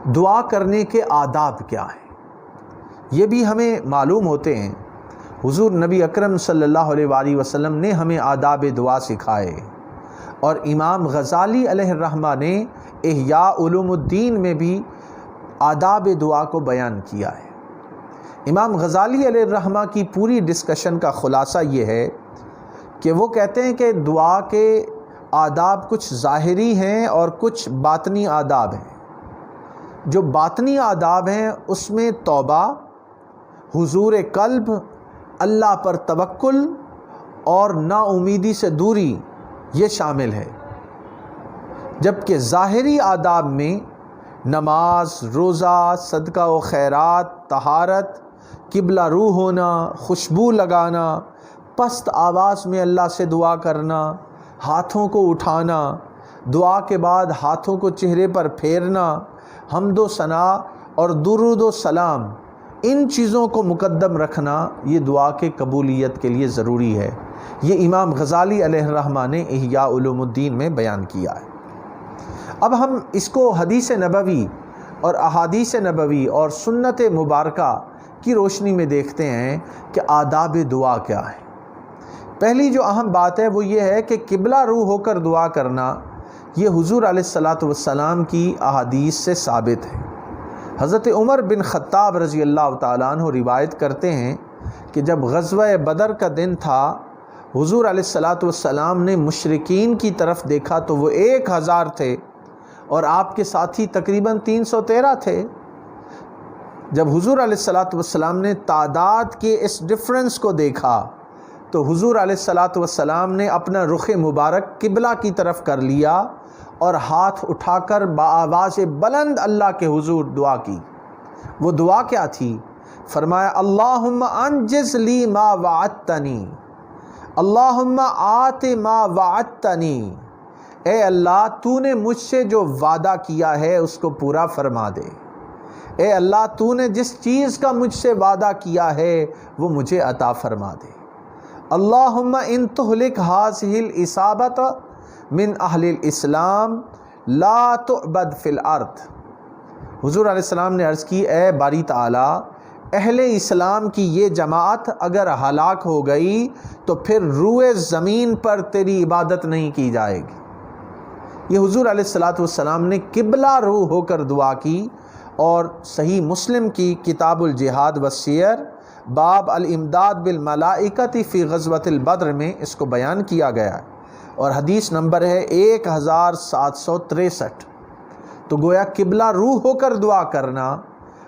دعا کرنے کے آداب کیا ہیں یہ بھی ہمیں معلوم ہوتے ہیں۔ حضور نبی اکرم صلی اللہ علیہ وآلہ وسلم نے ہمیں آداب دعا سکھائے، اور امام غزالی علیہ الرحمہ نے احیاء علوم الدین میں بھی آداب دعا کو بیان کیا ہے۔ امام غزالی علیہ الرحمہ کی پوری ڈسکشن کا خلاصہ یہ ہے کہ وہ کہتے ہیں کہ دعا کے آداب کچھ ظاہری ہیں اور کچھ باطنی آداب ہیں۔ جو باطنی آداب ہیں اس میں توبہ، حضور قلب، اللہ پر توکل اور نا امیدی سے دوری یہ شامل ہے، جبکہ ظاہری آداب میں نماز، روزہ، صدقہ و خیرات، طہارت، قبلہ رو ہونا، خوشبو لگانا، پست آواز میں اللہ سے دعا کرنا، ہاتھوں کو اٹھانا، دعا کے بعد ہاتھوں کو چہرے پر پھیرنا، حمد و ثنا اور درود و سلام، ان چیزوں کو مقدم رکھنا یہ دعا کے قبولیت کے لیے ضروری ہے۔ یہ امام غزالی علیہ الرحمہ نے احیاء علوم الدین میں بیان کیا ہے۔ اب ہم اس کو حدیث نبوی اور احادیث نبوی اور سنت مبارکہ کی روشنی میں دیکھتے ہیں کہ آداب دعا کیا ہے۔ پہلی جو اہم بات ہے وہ یہ ہے کہ قبلہ رو ہو کر دعا کرنا یہ حضور علیہ الصلاۃ والسلام کی احادیث سے ثابت ہے۔ حضرت عمر بن خطاب رضی اللہ تعالیٰ عنہ روایت کرتے ہیں کہ جب غزوہ بدر کا دن تھا، حضور علیہ الصلاۃ والسلام نے مشرکین کی طرف دیکھا تو وہ 1000 تھے اور آپ کے ساتھی تقریباً 313 تھے۔ جب حضور علیہ الصلاۃ والسلام نے تعداد کے اس ڈفرنس کو دیکھا تو حضور علیہ الصلاۃ والسلام نے اپنا رخ مبارک قبلہ کی طرف کر لیا اور ہاتھ اٹھا کر بآواز بلند اللہ کے حضور دعا کی۔ وہ دعا کیا تھی؟ فرمایا اللہم انجز لی ما وعدتنی، اللہم آت ما وعدتنی، اے اللہ تو نے مجھ سے جو وعدہ کیا ہے اس کو پورا فرما دے۔ اے اللہ تو نے جس چیز کا مجھ سے وعدہ کیا ہے وہ مجھے عطا فرما دے۔ اللہم ان تہلک ہذہ العصابۃ من اہل الاسلام لا تعبد فی الارض۔ حضور علیہ السلام نے عرض کی اے باری تعالی، اہل اسلام کی یہ جماعت اگر ہلاک ہو گئی تو پھر روئے زمین پر تیری عبادت نہیں کی جائے گی۔ یہ حضور علیہ الصلاۃ والسلام نے قبلہ رو ہو کر دعا کی، اور صحیح مسلم کی کتاب الجہاد والسیر باب الامداد بالملائکۃ فی غزوۃ البدر میں اس کو بیان کیا گیا ہے، اور حدیث نمبر ہے 1763۔ تو گویا قبلہ رو ہو کر دعا کرنا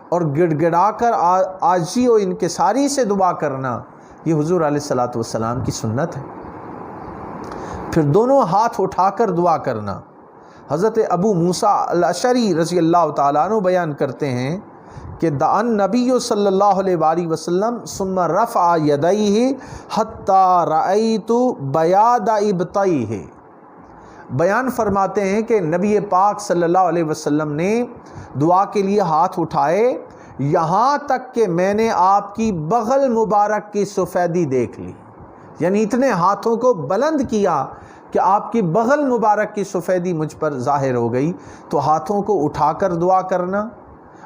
اور گڑ گڑا کر عاجزی و انکساری سے دعا کرنا یہ حضور علیہ الصلاۃ والسلام کی سنت ہے۔ پھر دونوں ہاتھ اٹھا کر دعا کرنا، حضرت ابو موسیٰ الاشعری رضی اللہ تعالیٰ عنہ بیان کرتے ہیں کہ دعا النبی صلی اللہ علیہ وآلہ وسلم ثم رفع یدیہ حتی رأیت بیاض ابطیہ۔ بیان فرماتے ہیں کہ نبی پاک صلی اللہ علیہ وسلم نے دعا کے لیے ہاتھ اٹھائے یہاں تک کہ میں نے آپ کی بغل مبارک کی سفیدی دیکھ لی، یعنی اتنے ہاتھوں کو بلند کیا کہ آپ کی بغل مبارک کی سفیدی مجھ پر ظاہر ہو گئی۔ تو ہاتھوں کو اٹھا کر دعا کرنا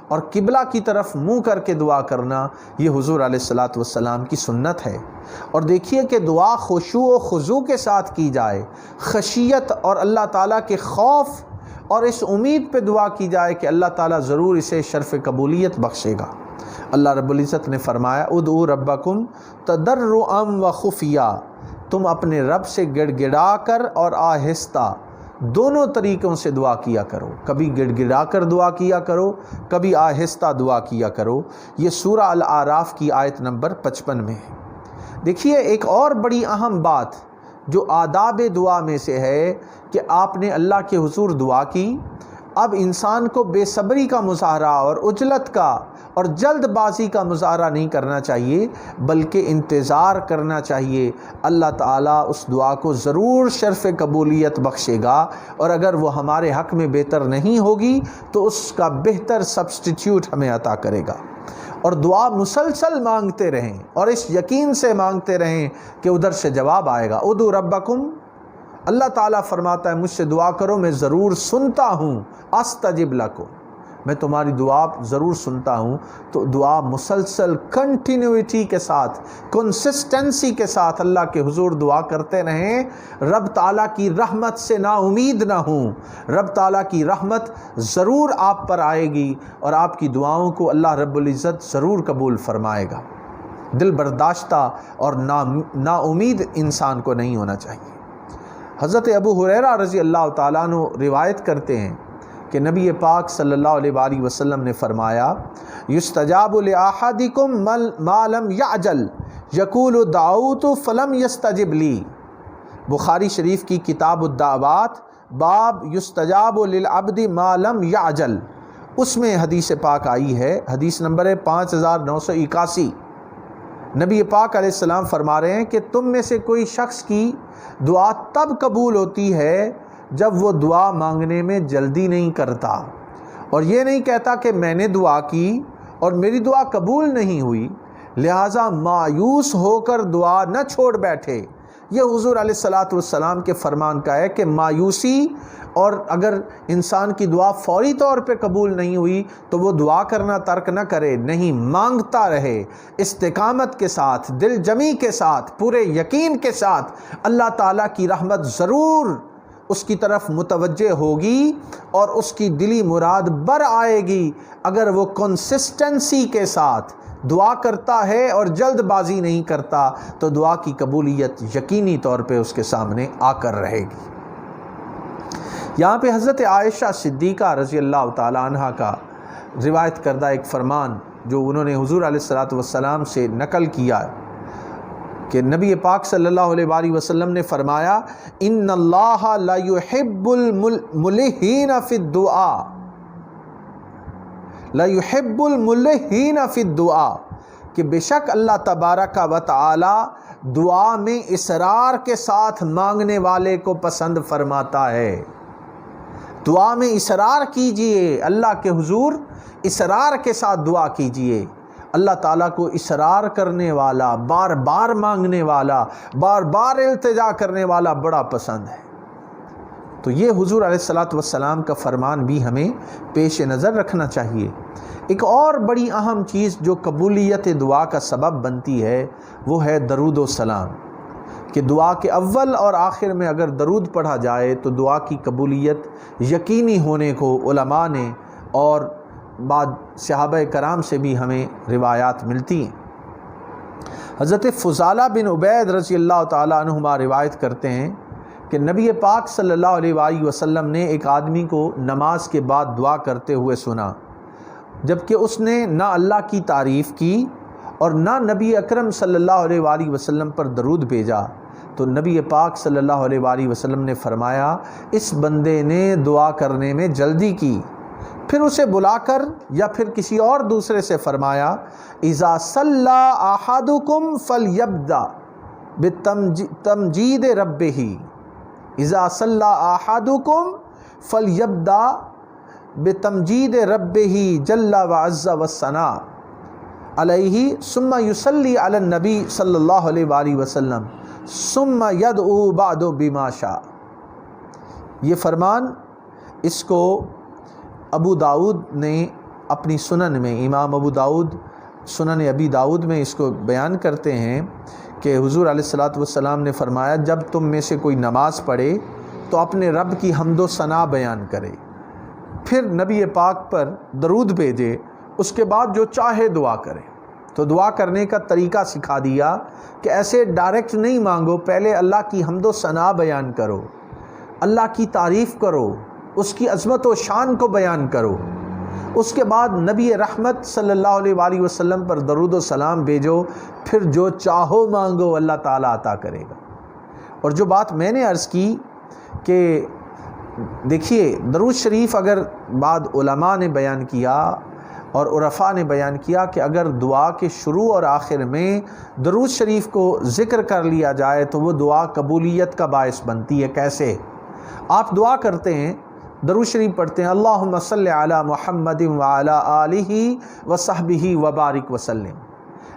اور قبلہ کی طرف منہ کر کے دعا کرنا یہ حضور علیہ الصلاۃ والسلام کی سنت ہے۔ اور دیکھیے کہ دعا خشوع و خضوع کے ساتھ کی جائے، خشیت اور اللہ تعالیٰ کے خوف اور اس امید پہ دعا کی جائے کہ اللہ تعالیٰ ضرور اسے شرف قبولیت بخشے گا۔ اللہ رب العزت نے فرمایا ادعوا ربکم تضرعا و خفیہ، تم اپنے رب سے گڑ گڑا کر اور آہستہ دونوں طریقوں سے دعا کیا کرو، کبھی گڑ گڑا کر دعا کیا کرو، کبھی آہستہ دعا کیا کرو۔ یہ سورہ الاعراف کی آیت نمبر 55 میں ہے۔ دیکھیے ایک اور بڑی اہم بات جو آداب دعا میں سے ہے کہ آپ نے اللہ کے حضور دعا کی، اب انسان کو بے صبری کا مظاہرہ اور عجلت کا اور جلد بازی کا مظاہرہ نہیں کرنا چاہیے، بلکہ انتظار کرنا چاہیے۔ اللہ تعالیٰ اس دعا کو ضرور شرف قبولیت بخشے گا، اور اگر وہ ہمارے حق میں بہتر نہیں ہوگی تو اس کا بہتر سبسٹیٹیوٹ ہمیں عطا کرے گا۔ اور دعا مسلسل مانگتے رہیں اور اس یقین سے مانگتے رہیں کہ ادھر سے جواب آئے گا۔ ادعوا ربکم، اللہ تعالیٰ فرماتا ہے مجھ سے دعا کرو میں ضرور سنتا ہوں، استجب لکم، میں تمہاری دعا ضرور سنتا ہوں۔ تو دعا مسلسل کنٹینیوٹی کے ساتھ، کنسسٹنسی کے ساتھ اللہ کے حضور دعا کرتے رہیں، رب تعالیٰ کی رحمت سے نا امید نہ ہوں۔ رب تعالیٰ کی رحمت ضرور آپ پر آئے گی اور آپ کی دعاؤں کو اللہ رب العزت ضرور قبول فرمائے گا۔ دل برداشتہ اور نا امید انسان کو نہیں ہونا چاہیے۔ حضرت ابو ہریرہ رضی اللہ تعالیٰ عنہ روایت کرتے ہیں کہ نبی پاک صلی اللہ علیہ وآلہ وسلم نے فرمایا، یستجاب لأحدکم ما لم یعجل یقول دعوت فلم یستجب لی۔ بخاری شریف کی کتاب الدعوات، باب یستجاب للعبد ما لم یعجل، اس میں حدیث پاک آئی ہے، حدیث نمبر ہے 5981۔ نبی پاک علیہ السلام فرما رہے ہیں کہ تم میں سے کوئی شخص کی دعا تب قبول ہوتی ہے جب وہ دعا مانگنے میں جلدی نہیں کرتا، اور یہ نہیں کہتا کہ میں نے دعا کی اور میری دعا قبول نہیں ہوئی، لہٰذا مایوس ہو کر دعا نہ چھوڑ بیٹھے۔ یہ حضور علیہ السلام کے فرمان کا ہے کہ مایوسی، اور اگر انسان کی دعا فوری طور پہ قبول نہیں ہوئی تو وہ دعا کرنا ترک نہ کرے، نہیں، مانگتا رہے استقامت کے ساتھ، دل جمی کے ساتھ، پورے یقین کے ساتھ۔ اللہ تعالیٰ کی رحمت ضرور اس کی طرف متوجہ ہوگی اور اس کی دلی مراد بر آئے گی اگر وہ کنسسٹنسی کے ساتھ دعا کرتا ہے اور جلد بازی نہیں کرتا، تو دعا کی قبولیت یقینی طور پہ اس کے سامنے آ کر رہے گی۔ یہاں پہ حضرت عائشہ صدیقہ رضی اللہ تعالیٰ عنہ کا روایت کردہ ایک فرمان جو انہوں نے حضور علیہ السلام سے نقل کیا کہ نبی پاک صلی اللہ علیہ وآلہ وسلم نے فرمایا، ان اللہ لا يحب الملحین فی الدعاء، لا يحب الملحین فی الدعاء، کہ بے شک اللہ تبارک و تعالی دعا میں اصرار کے ساتھ مانگنے والے کو پسند فرماتا ہے۔ دعا میں اصرار کیجئے، اللہ کے حضور اصرار کے ساتھ دعا کیجئے۔ اللہ تعالیٰ کو اصرار کرنے والا، بار بار مانگنے والا، بار بار التجا کرنے والا بڑا پسند ہے۔ تو یہ حضور علیہ السلام کا فرمان بھی ہمیں پیش نظر رکھنا چاہیے۔ ایک اور بڑی اہم چیز جو قبولیت دعا کا سبب بنتی ہے وہ ہے درود و سلام، کہ دعا کے اول اور آخر میں اگر درود پڑھا جائے تو دعا کی قبولیت یقینی ہونے کو علماء نے اور بعد صحابہ کرام سے بھی ہمیں روایات ملتی ہیں۔ حضرت فضالہ بن عبید رضی اللہ تعالیٰ عنہما روایت کرتے ہیں کہ نبی پاک صلی اللہ علیہ وآلہ وسلم نے ایک آدمی کو نماز کے بعد دعا کرتے ہوئے سنا، جبکہ اس نے نہ اللہ کی تعریف کی اور نہ نبی اکرم صلی اللہ علیہ وآلہ وسلم پر درود بھیجا۔ تو نبی پاک صلی اللہ علیہ وآلہ وسلم نے فرمایا، اس بندے نے دعا کرنے میں جلدی کی۔ پھر اسے بلا کر یا پھر کسی اور دوسرے سے فرمایا، اذا صلی احدکم فلیبدأ بتمجید ربہ، اذا صلی احدکم فلیبدأ بتمجید ربہ جل وعز والثناء علیہ ثم یصلی علی النبی صلی اللہ علیہ وآلہ وسلم ثم یدعو بعد بما شاء۔ یہ فرمان اس کو ابو داؤد نے اپنی سنن میں، امام ابو داؤد سنن ابی داؤد میں اس کو بیان کرتے ہیں کہ حضور علیہ السلام نے فرمایا، جب تم میں سے کوئی نماز پڑھے تو اپنے رب کی حمد و ثنا بیان کرے، پھر نبی پاک پر درود بھیجے، اس کے بعد جو چاہے دعا کرے۔ تو دعا کرنے کا طریقہ سکھا دیا کہ ایسے ڈائریکٹ نہیں مانگو، پہلے اللہ کی حمد و ثنا بیان کرو، اللہ کی تعریف کرو، اس کی عظمت و شان کو بیان کرو، اس کے بعد نبی رحمت صلی اللہ علیہ وآلہ وسلم پر درود و سلام بھیجو، پھر جو چاہو مانگو اللہ تعالیٰ عطا کرے گا۔ اور جو بات میں نے عرض کی کہ دیکھیے درود شریف اگر بعد علماء نے بیان کیا اور عرفاء نے بیان کیا کہ اگر دعا کے شروع اور آخر میں درود شریف کو ذکر کر لیا جائے تو وہ دعا قبولیت کا باعث بنتی ہے۔ کیسے؟ آپ دعا کرتے ہیں، درود شریف پڑھتے ہیں، اللہم صلی علی محمد وعلی آلہ وصحبہ وبارک وسلم۔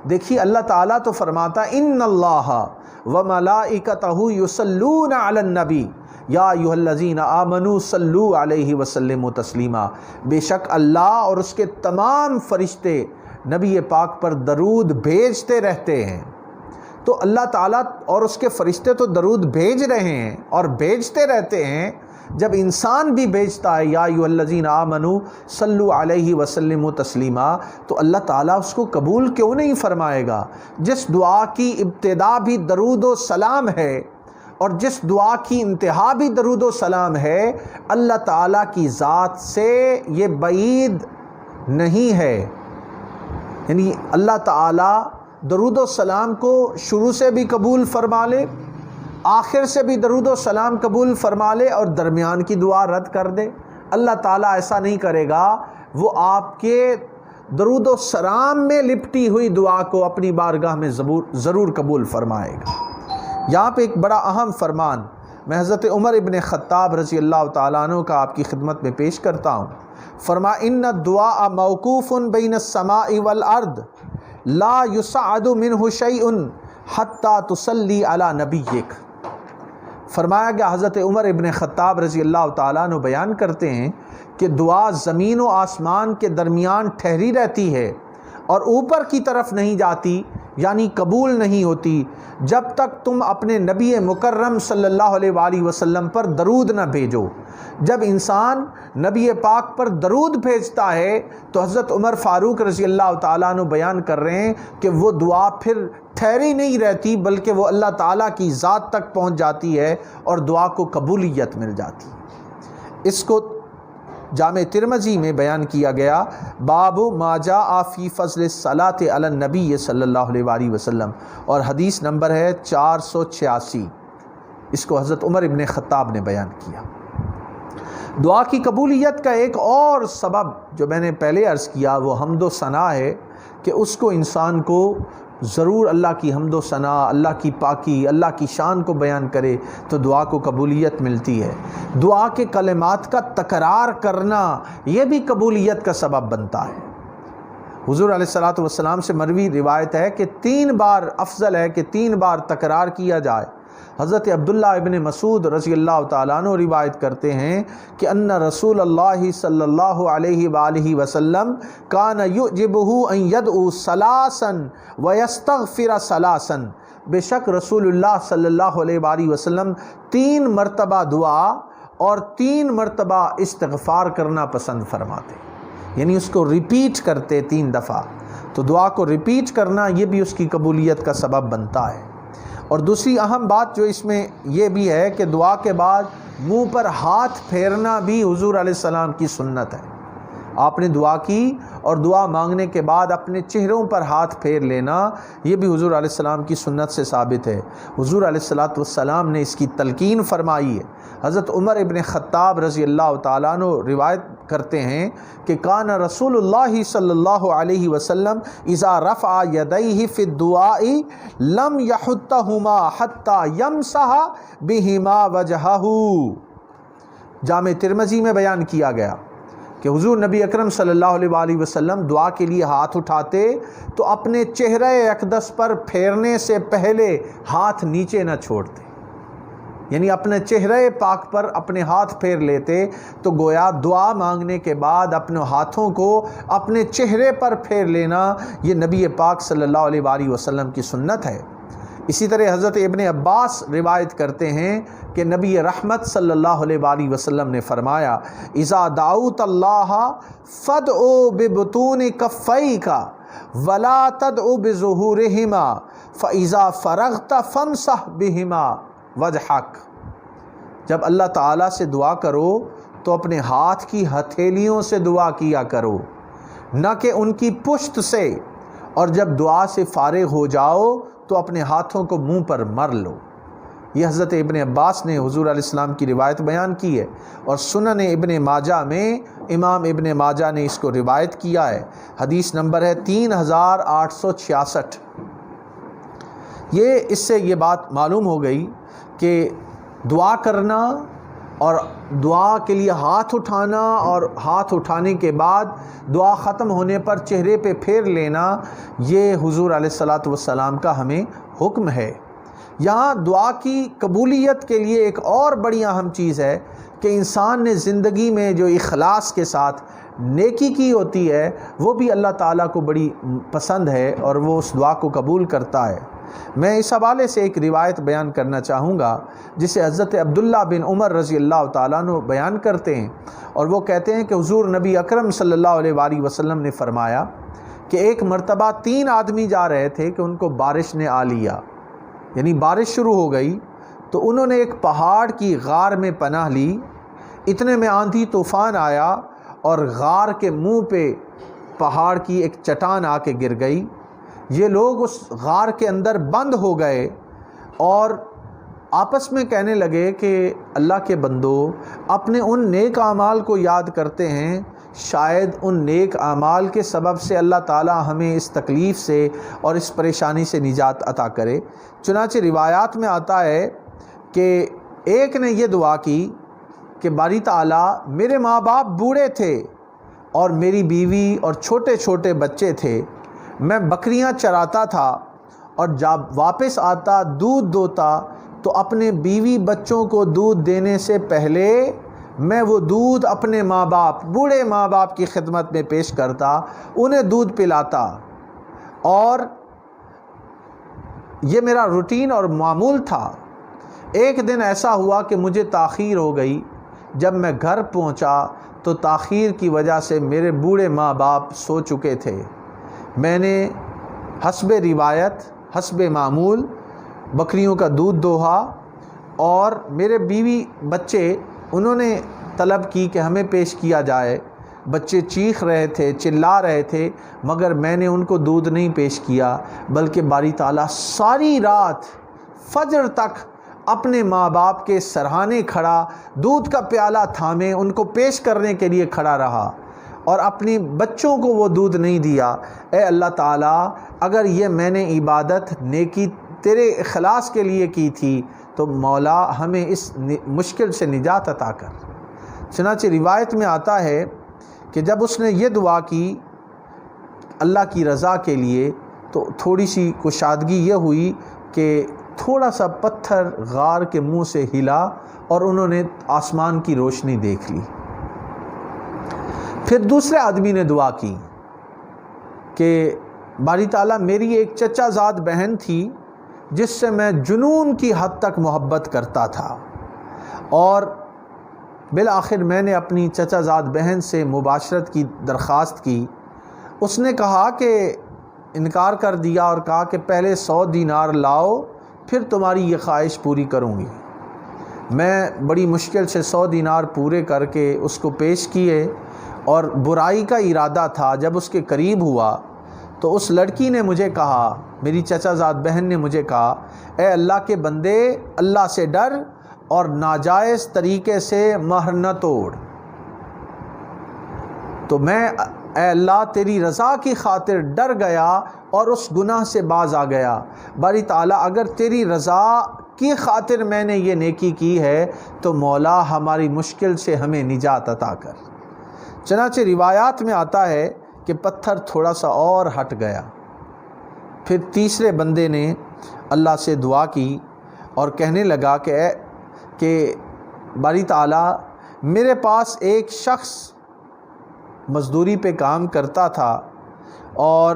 دیکھیے اللہ تعالیٰ تو فرماتا ان اللہ وملائکتہ یصلون علی النبی، یا ایھا الذین آمنوا صلو علیہ وسلموا تسلیما، بے شک اللہ اور اس کے تمام فرشتے نبی پاک پر درود بھیجتے رہتے ہیں۔ تو اللہ تعالیٰ اور اس کے فرشتے تو درود بھیج رہے ہیں اور بھیجتے رہتے ہیں، جب انسان بھی بھیجتا ہے یا ایھا الذین آمنوا صلو علیہ وسلموا تسلیما، تو اللہ تعالیٰ اس کو قبول کیوں نہیں فرمائے گا؟ جس دعا کی ابتدا بھی درود و سلام ہے اور جس دعا کی انتہا بھی درود و سلام ہے، اللہ تعالیٰ کی ذات سے یہ بعید نہیں ہے۔ یعنی اللہ تعالیٰ درود و سلام کو شروع سے بھی قبول فرما لے، آخر سے بھی درود و سلام قبول فرما لے اور درمیان کی دعا رد کر دے، اللہ تعالیٰ ایسا نہیں کرے گا۔ وہ آپ کے درود و سلام میں لپٹی ہوئی دعا کو اپنی بارگاہ میں ضرور قبول فرمائے گا۔ یہاں پہ ایک بڑا اہم فرمان میں حضرت عمر ابن خطاب رضی اللہ تعالیٰ عنہ کا آپ کی خدمت میں پیش کرتا ہوں۔ فرمایا ان الدعاء موقوف بین السماء والارض لا یصعد منہ شیء حتی تصلی علی نبیک۔ فرمایا گیا حضرت عمر ابن خطاب رضی اللہ تعالیٰ عنہ بیان کرتے ہیں کہ دعا زمین و آسمان کے درمیان ٹھہری رہتی ہے اور اوپر کی طرف نہیں جاتی، یعنی قبول نہیں ہوتی، جب تک تم اپنے نبی مکرم صلی اللہ علیہ وآلہ وسلم پر درود نہ بھیجو۔ جب انسان نبی پاک پر درود بھیجتا ہے تو حضرت عمر فاروق رضی اللہ تعالیٰ عنہ بیان کر رہے ہیں کہ وہ دعا پھر ٹھہری نہیں رہتی، بلکہ وہ اللہ تعالیٰ کی ذات تک پہنچ جاتی ہے اور دعا کو قبولیت مل جاتی ہے۔ اس کو جامع ترمذی میں بیان کیا گیا، باب ما جاء فی فضل الصلاۃ علی النبی صلی اللہ علیہ وآلہ وسلم، اور حدیث نمبر ہے 486۔ اس کو حضرت عمر ابن خطاب نے بیان کیا۔ دعا کی قبولیت کا ایک اور سبب جو میں نے پہلے عرض کیا وہ حمد و ثنا ہے، کہ اس کو انسان کو ضرور اللہ کی حمد و ثنا، اللہ کی پاکی، اللہ کی شان کو بیان کرے تو دعا کو قبولیت ملتی ہے۔ دعا کے کلمات کا تکرار کرنا یہ بھی قبولیت کا سبب بنتا ہے۔ حضور علیہ الصلوۃ والسلام سے مروی روایت ہے کہ 3 بار افضل ہے کہ 3 بار تکرار کیا جائے۔ حضرت عبداللہ ابن مسعود رضی اللہ تعالیٰ عنہ روایت کرتے ہیں کہ ان رسول اللہ صلی اللہ علیہ وآلہ وسلم کان یعجبہ ان یدعو ثلاثا ویستغفر ثلاثا، بے شک رسول اللہ صلی اللہ علیہ وآلہ وسلم 3 مرتبہ دعا اور 3 مرتبہ استغفار کرنا پسند فرماتے، یعنی اس کو ریپیٹ کرتے 3 دفعہ۔ تو دعا کو ریپیٹ کرنا یہ بھی اس کی قبولیت کا سبب بنتا ہے۔ اور دوسری اہم بات جو اس میں یہ بھی ہے کہ دعا کے بعد منہ پر ہاتھ پھیرنا بھی حضور علیہ السلام کی سنت ہے۔ آپ نے دعا کی اور دعا مانگنے کے بعد اپنے چہروں پر ہاتھ پھیر لینا یہ بھی حضور علیہ السلام کی سنت سے ثابت ہے۔ حضور علیہ السلام نے اس کی تلقین فرمائی ہے۔ حضرت عمر ابن خطاب رضی اللہ تعالیٰ عنہ روایت کرتے ہیں کہ کان رسول اللہ صلی اللہ علیہ وسلم اذا رفع یدیہ فی الدعاء لم یحطہما حتی یمسح بہما وجہہ۔ جامع ترمذی میں بیان کیا گیا کہ حضور نبی اکرم صلی اللہ علیہ وآلہ وسلم دعا کے لیے ہاتھ اٹھاتے تو اپنے چہرہ اقدس پر پھیرنے سے پہلے ہاتھ نیچے نہ چھوڑتے، یعنی اپنے چہرہ پاک پر اپنے ہاتھ پھیر لیتے، تو گویا دعا مانگنے کے بعد اپنے ہاتھوں کو اپنے چہرے پر پھیر لینا یہ نبی پاک صلی اللہ علیہ وآلہ وسلم کی سنت ہے۔ اسی طرح حضرت ابن عباس روایت کرتے ہیں کہ نبی رحمت صلی اللہ علیہ وآلہ وسلم نے فرمایا اذا دعوت اللہ فادعو ببطون کفیک ولا تدعو بظہورہما فاذا فرغت فامسح بہما وجہک۔ جب اللہ تعالیٰ سے دعا کرو تو اپنے ہاتھ کی ہتھیلیوں سے دعا کیا کرو، نہ کہ ان کی پشت سے، اور جب دعا سے فارغ ہو جاؤ تو اپنے ہاتھوں کو منہ پر مر لو۔ یہ حضرت ابن عباس نے حضور علیہ السلام کی روایت بیان کی ہے، اور سنن ابن ماجہ میں امام ابن ماجہ نے اس کو روایت کیا ہے۔ حدیث نمبر ہے 3866۔ اس سے یہ بات معلوم ہو گئی کہ دعا کرنا اور دعا کے لیے ہاتھ اٹھانا اور ہاتھ اٹھانے کے بعد دعا ختم ہونے پر چہرے پہ پھیر لینا یہ حضور علیہ الصلوۃ والسلام کا ہمیں حکم ہے۔ یہاں دعا کی قبولیت کے لیے ایک اور بڑی اہم چیز ہے کہ انسان نے زندگی میں جو اخلاص کے ساتھ نیکی کی ہوتی ہے وہ بھی اللہ تعالیٰ کو بڑی پسند ہے اور وہ اس دعا کو قبول کرتا ہے۔ میں اس حوالے سے ایک روایت بیان کرنا چاہوں گا جسے حضرت عبداللہ بن عمر رضی اللہ تعالیٰ عنہ بیان کرتے ہیں، اور وہ کہتے ہیں کہ حضور نبی اکرم صلی اللہ علیہ وآلہ وسلم نے فرمایا کہ ایک مرتبہ 3 آدمی جا رہے تھے کہ ان کو بارش نے آ لیا، یعنی بارش شروع ہو گئی تو انہوں نے ایک پہاڑ کی غار میں پناہ لی۔ اتنے میں آندھی طوفان آیا اور غار کے منہ پہ پہاڑ کی ایک چٹان آ کے گر گئی۔ یہ لوگ اس غار کے اندر بند ہو گئے اور آپس میں کہنے لگے کہ اللہ کے بندو، اپنے ان نیک اعمال کو یاد کرتے ہیں، شاید ان نیک اعمال کے سبب سے اللہ تعالیٰ ہمیں اس تکلیف سے اور اس پریشانی سے نجات عطا کرے۔ چنانچہ روایات میں آتا ہے کہ ایک نے یہ دعا کی کہ باری تعالیٰ، میرے ماں باپ بوڑھے تھے اور میری بیوی اور چھوٹے چھوٹے بچے تھے، میں بکریاں چراتا تھا اور جب واپس آتا دودھ دوتا تو اپنے بیوی بچوں کو دودھ دینے سے پہلے میں وہ دودھ اپنے ماں باپ، بوڑھے ماں باپ کی خدمت میں پیش کرتا، انہیں دودھ پلاتا، اور یہ میرا روٹین اور معمول تھا۔ ایک دن ایسا ہوا کہ مجھے تاخیر ہو گئی۔ جب میں گھر پہنچا تو تاخیر کی وجہ سے میرے بوڑھے ماں باپ سو چکے تھے۔ میں نے حسب روایت، حسب معمول بکریوں کا دودھ دوہا، اور میرے بیوی بچے انہوں نے طلب کی کہ ہمیں پیش کیا جائے۔ بچے چیخ رہے تھے، چلا رہے تھے، مگر میں نے ان کو دودھ نہیں پیش کیا، بلکہ باری تعالیٰ ساری رات فجر تک اپنے ماں باپ کے سرہانے کھڑا، دودھ کا پیالہ تھامے ان کو پیش کرنے کے لیے کھڑا رہا، اور اپنی بچوں کو وہ دودھ نہیں دیا۔ اے اللہ تعالیٰ، اگر یہ میں نے عبادت نیکی تیرے اخلاص کے لیے کی تھی تو مولا ہمیں اس مشکل سے نجات عطا کر۔ چنانچہ روایت میں آتا ہے کہ جب اس نے یہ دعا کی اللہ کی رضا کے لیے تو تھوڑی سی کشادگی یہ ہوئی کہ تھوڑا سا پتھر غار کے منہ سے ہلا اور انہوں نے آسمان کی روشنی دیکھ لی۔ پھر دوسرے آدمی نے دعا کی کہ باری تعالیٰ، میری ایک چچا زاد بہن تھی جس سے میں جنون کی حد تک محبت کرتا تھا، اور بالآخر میں نے اپنی چچا زاد بہن سے مباشرت کی درخواست کی۔ اس نے کہا کہ انکار کر دیا اور کہا کہ پہلے 100 دینار لاؤ، پھر تمہاری یہ خواہش پوری کروں گی۔ میں بڑی مشکل سے 100 دینار پورے کر کے اس کو پیش کیے، اور برائی کا ارادہ تھا۔ جب اس کے قریب ہوا تو اس لڑکی نے مجھے کہا، میری چچا زاد بہن نے مجھے کہا، اے اللہ کے بندے، اللہ سے ڈر اور ناجائز طریقے سے مہر نہ توڑ۔ تو میں اے اللہ تیری رضا کی خاطر ڈر گیا اور اس گناہ سے باز آ گیا۔ باری تعالیٰ، اگر تیری رضا کی خاطر میں نے یہ نیکی کی ہے تو مولا ہماری مشکل سے ہمیں نجات عطا کر۔ چنانچہ روایات میں آتا ہے کہ پتھر تھوڑا سا اور ہٹ گیا۔ پھر تیسرے بندے نے اللہ سے دعا کی اور کہنے لگا کہ باری تعالیٰ، میرے پاس ایک شخص مزدوری پہ کام کرتا تھا اور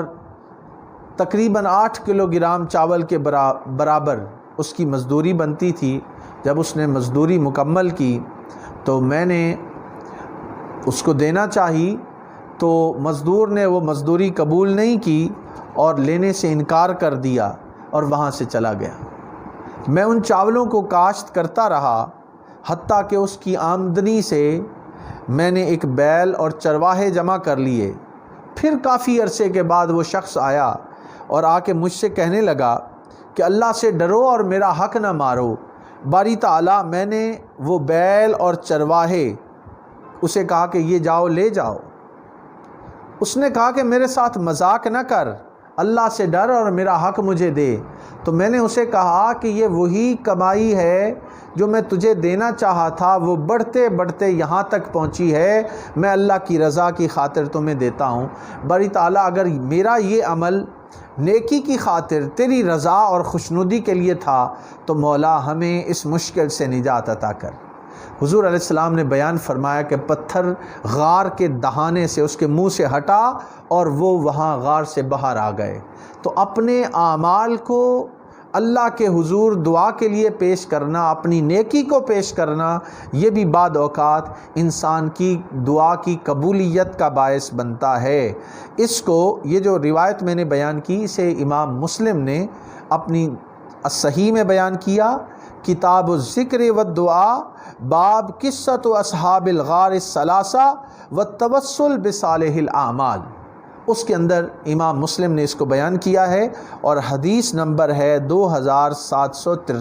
تقریباً 8 کلوگرام چاول کے برابر اس کی مزدوری بنتی تھی۔ جب اس نے مزدوری مکمل کی تو میں نے اس کو دینا چاہی، تو مزدور نے وہ مزدوری قبول نہیں کی اور لینے سے انکار کر دیا اور وہاں سے چلا گیا۔ میں ان چاولوں کو کاشت کرتا رہا، حتیٰ کہ اس کی آمدنی سے میں نے ایک بیل اور چرواہے جمع کر لیے۔ پھر کافی عرصے کے بعد وہ شخص آیا اور آ کے مجھ سے کہنے لگا کہ اللہ سے ڈرو اور میرا حق نہ مارو۔ باری تعالیٰ، میں نے وہ بیل اور چرواہے اسے کہا کہ یہ جاؤ لے جاؤ۔ اس نے کہا کہ میرے ساتھ مذاق نہ کر، اللہ سے ڈر اور میرا حق مجھے دے۔ تو میں نے اسے کہا کہ یہ وہی کمائی ہے جو میں تجھے دینا چاہا تھا، وہ بڑھتے بڑھتے یہاں تک پہنچی ہے، میں اللہ کی رضا کی خاطر تمہیں دیتا ہوں۔ باری تعالیٰ اگر میرا یہ عمل نیکی کی خاطر تیری رضا اور خوشنودی کے لیے تھا تو مولا ہمیں اس مشکل سے نجات عطا کر۔ حضور علیہ السلام نے بیان فرمایا کہ پتھر غار کے دہانے سے اس کے منہ سے ہٹا اور وہ وہاں غار سے باہر آ گئے۔ تو اپنے اعمال کو اللہ کے حضور دعا کے لیے پیش کرنا، اپنی نیکی کو پیش کرنا، یہ بھی بعض اوقات انسان کی دعا کی قبولیت کا باعث بنتا ہے۔ اس کو، یہ جو روایت میں نے بیان کی، اسے امام مسلم نے اپنی صحیح میں بیان کیا، کتاب الذکر والدعاء، باب قصۃ اصحاب الغار الثلاثہ والتوسل بصالح الاعمال، اس کے اندر امام مسلم نے اس کو بیان کیا ہے، اور حدیث نمبر ہے 2743۔